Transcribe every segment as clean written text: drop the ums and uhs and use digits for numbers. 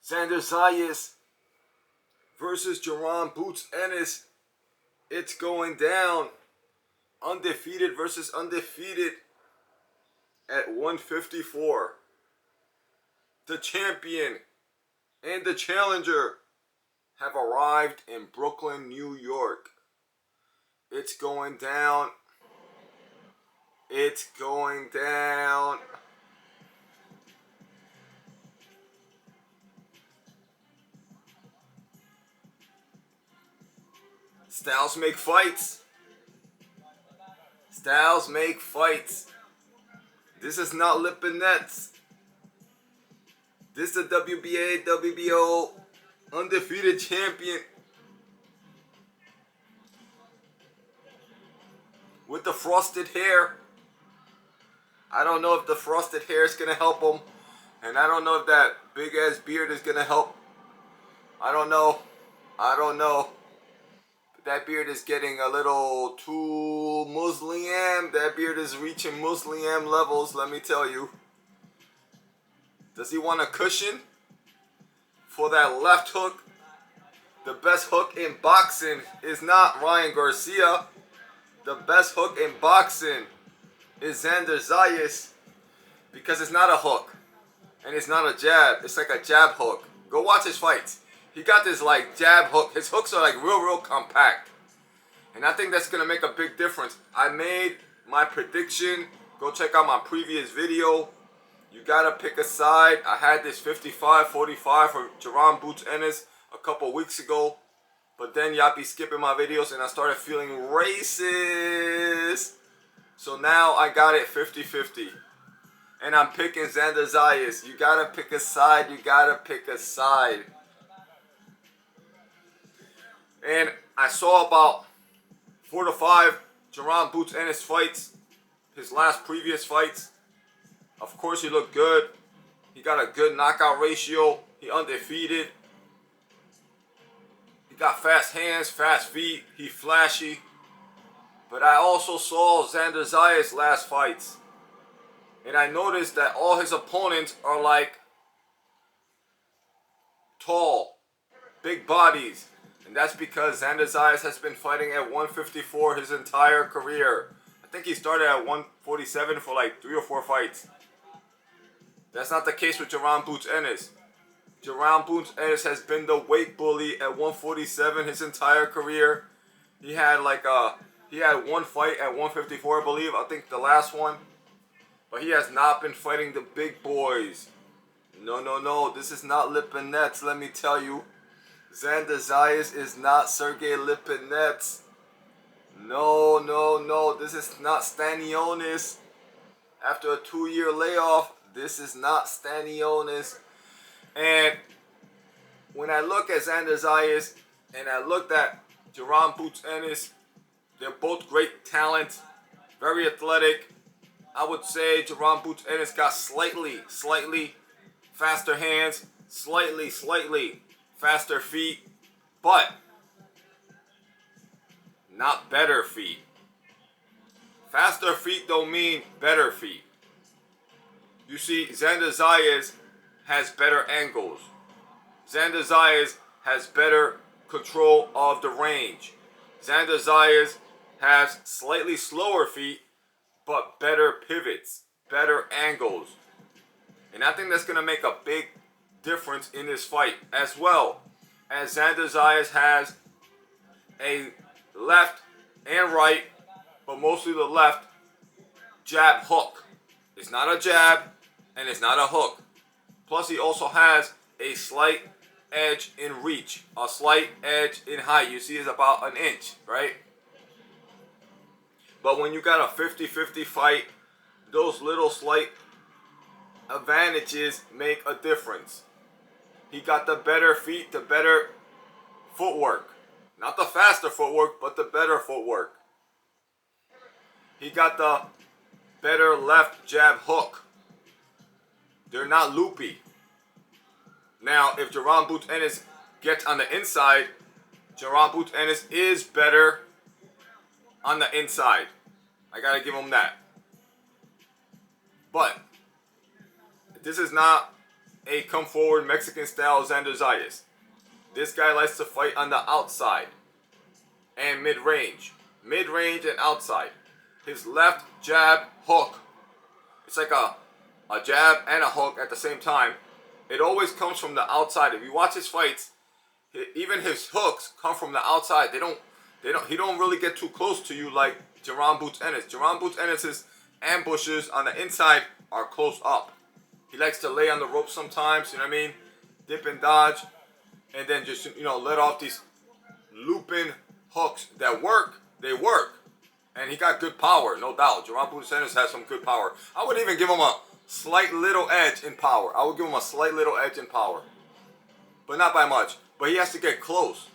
Xander Zayas versus Jaron Boots Ennis. It's going down. Undefeated versus undefeated at 154. The champion and the challenger have arrived in Brooklyn, New York. It's going down. It's going down. Styles make fights. Styles make fights. This is not lip and nets. This is the WBA, WBO undefeated champion with the frosted hair. I don't know if the frosted hair is going to help him. And I don't know if that big ass beard is going to help. I don't know. That beard is getting a little too Muslim. That beard is reaching Muslim levels, let me tell you. Does he want a cushion for that left hook? The best hook in boxing is not Ryan Garcia. The best hook in boxing is Xander Zayas, because it's not a hook and it's not a jab. It's like a jab hook. Go watch his fights. He got this like jab hook. His hooks are like real compact. And I think that's going to make a big difference. I made my prediction. Go check out my previous video. You got to pick a side. I had this 55-45 for Jaron Boots Ennis a couple weeks ago. But then y'all be skipping my videos and I started feeling racist. So now I got it 50-50. And I'm picking Xander Zayas. You got to pick a side. You got to pick a side. And I saw about 4 to 5 Jaron Boots Ennis fights. His last previous fights. Of course he looked good. He got a good knockout ratio. He undefeated. He got fast hands, fast feet. He flashy. But I also saw Xander Zayas' last fights. And I noticed that all his opponents are like tall, big bodies. And that's because Xander Zayas has been fighting at 154 his entire career. I think he started at 147 for like 3 or 4 fights. That's not the case with Jaron Boots Ennis. Jaron Boots Ennis has been the weight bully at 147 his entire career. He had one fight at 154, I believe. I think the last one. But he has not been fighting the big boys. No. This is not lip and nets, let me tell you. Xander Zayas is not Sergey Lipinets. No. This is not Stanionis. After a 2-year layoff, this is not Stanionis. And when I look at Xander Zayas and I looked at Jaron Boots Ennis, they're both great talent, very athletic. I would say Jaron Boots Ennis got slightly faster hands, slightly faster feet, but not better feet. Faster feet don't mean better feet. You see, Xander Zayas has better angles. Xander Zayas has better control of the range. Xander Zayas has slightly slower feet, but better pivots, better angles. And I think that's going to make a big difference in this fight, as well as Xander Zayas has a left and right, but mostly the left, jab hook. It's not a jab and it's not a hook. Plus he also has a slight edge in reach, a slight edge in height. You see it's about 1 inch, right? But when you got a 50-50 fight, those little slight advantages make a difference. He got the better feet, the better footwork. Not the faster footwork, but the better footwork. He got the better left jab hook. They're not loopy. Now, if Jaron Boots Ennis gets on the inside, Jaron Boots Ennis is better on the inside. I gotta give him that. But this is not a come forward Mexican style Xander Zayas. This guy likes to fight on the outside and mid-range. Mid-range and outside. His left jab hook. It's like a jab and a hook at the same time. It always comes from the outside. If you watch his fights, even his hooks come from the outside. He don't really get too close to you like Jaron Boots Ennis. Jaron Boots Ennis's ambushes on the inside are close up. He likes to lay on the rope sometimes, you know what I mean? Dip and dodge. And then just, let off these looping hooks that work. They work. And he got good power, no doubt. Jaron Boots Ennis has some good power. I would even give him a slight little edge in power. I would give him a slight little edge in power. But not by much. But he has to get close.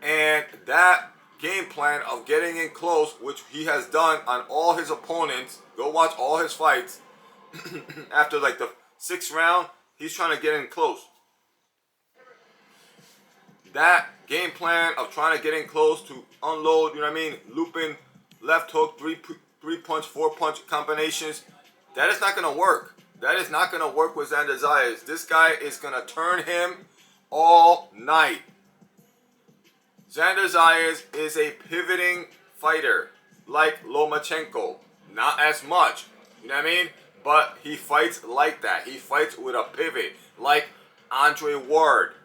And that game plan of getting in close, which he has done on all his opponents, go watch all his fights. After like the 6th round, he's trying to get in close. That game plan of trying to get in close to unload, looping, left hook, three punch, 4-punch combinations, that is not going to work. That is not going to work with Xander Zayas. This guy is going to turn him all night. Xander Zayas is a pivoting fighter like Lomachenko. Not as much, you know what I mean? But he fights like that. He fights with a pivot like Andre Ward.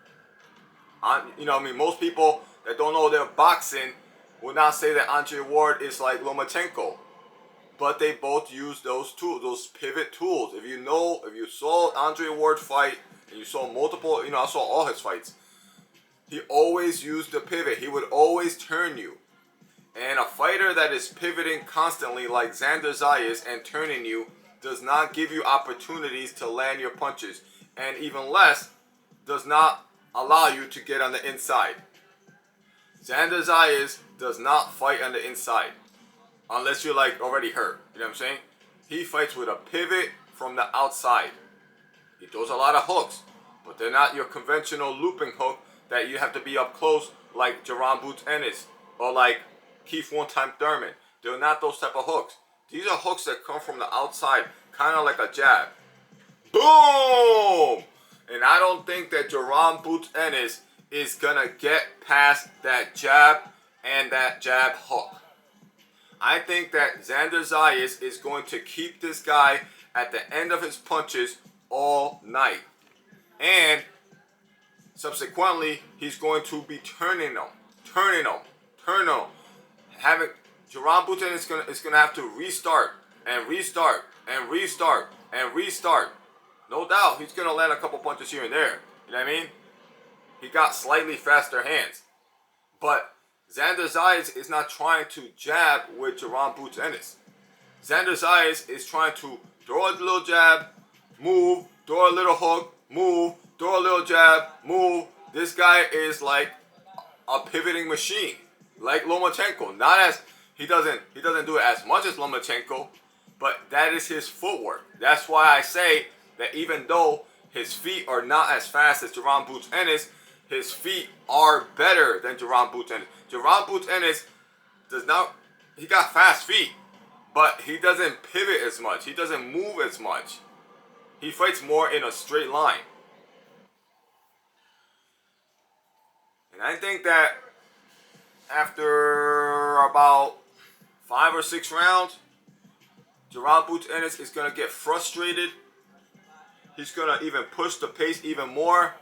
Most people that don't know their boxing will not say that Andre Ward is like Lomachenko. But they both use those tools, those pivot tools. If you saw Andre Ward fight, and you saw multiple, I saw all his fights, he always used the pivot. He would always turn you. And a fighter that is pivoting constantly like Xander Zayas and turning you does not give you opportunities to land your punches. And even less, does not allow you to get on the inside. Xander Zayas does not fight on the inside. Unless you're like already hurt. You know what I'm saying? He fights with a pivot from the outside. He throws a lot of hooks. But they're not your conventional looping hook that you have to be up close like Jaron Boots Ennis or like Keith One-Time Thurman. They're not those type of hooks. These are hooks that come from the outside, kind of like a jab. Boom! And I don't think that Jaron Boots Ennis is going to get past that jab and that jab hook. I think that Xander Zayas is going to keep this guy at the end of his punches all night. And subsequently, he's going to be turning them. Jaron Boots Ennis is gonna have to restart. No doubt, he's gonna land a couple punches here and there. You know what I mean? He got slightly faster hands, but Xander Zayas is not trying to jab with Jaron Boots Ennis. Xander Zayas is trying to throw a little jab, move, throw a little hook, move, throw a little jab, move. This guy is like a pivoting machine, like Lomachenko. He doesn't do it as much as Lomachenko, but that is his footwork. That's why I say that even though his feet are not as fast as Jaron Boots Ennis, his feet are better than Jaron Boots Ennis. Jaron Boots Ennis he got fast feet, but he doesn't pivot as much. He doesn't move as much. He fights more in a straight line. And I think that after about 5 or 6 rounds, Jaron Boots Ennis is going to get frustrated. He's going to even push the pace even more.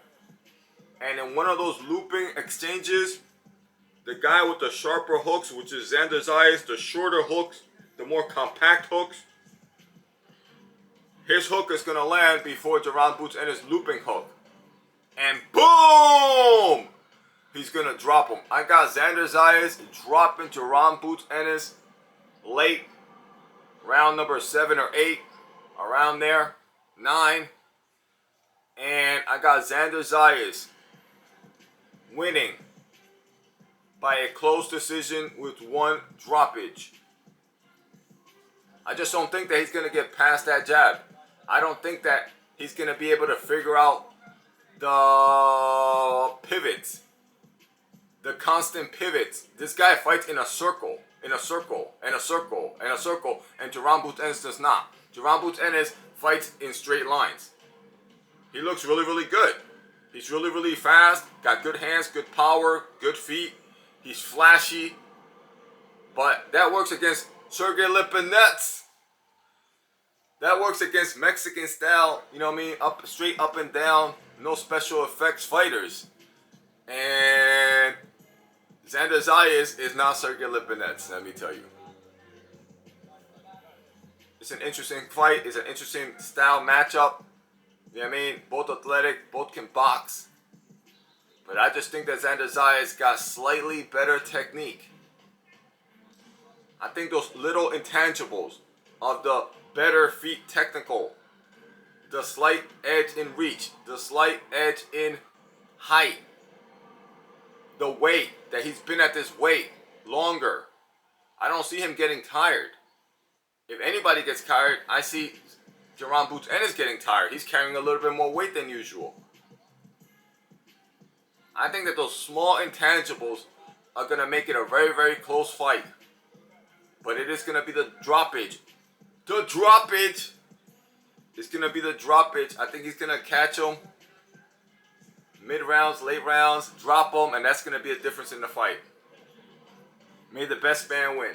And in one of those looping exchanges, the guy with the sharper hooks, which is Xander Zayas, the shorter hooks, the more compact hooks, his hook is going to land before Jaron Boots Ennis' looping hook. And boom! He's going to drop him. I got Xander Zayas dropping Jaron Boots Ennis late, round number 7 or 8, around there, 9. And I got Xander Zayas winning by a close decision with 1 droppage. I just don't think that he's going to get past that jab. I don't think that he's going to be able to figure out the pivots, the constant pivots. This guy fights in a circle, and Jaron Boots Ennis does not. Jaron Boots Ennis fights in straight lines. he looks really, really good. He's really, really fast, got good hands, good power, good feet. He's flashy. But that works against Sergey Lipinets. That works against Mexican style, you know what I mean? Straight up and down, no special effects fighters. And Xander Zayas is not Sergey Lipinets, let me tell you. It's an interesting fight. It's an interesting style matchup. You know what I mean? Both athletic, both can box. But I just think that Xander Zayas got slightly better technique. I think those little intangibles of the better feet technical, the slight edge in reach, the slight edge in height, the weight, that he's been at this weight longer. I don't see him getting tired. If anybody gets tired, I see Jaron Ennis getting tired. He's carrying a little bit more weight than usual. I think that those small intangibles are going to make it a very, very close fight. But it is going to be the droppage. The droppage! It's going to be the droppage. I think he's going to catch him mid-rounds, late rounds, drop him, and that's going to be a difference in the fight. May the best man win.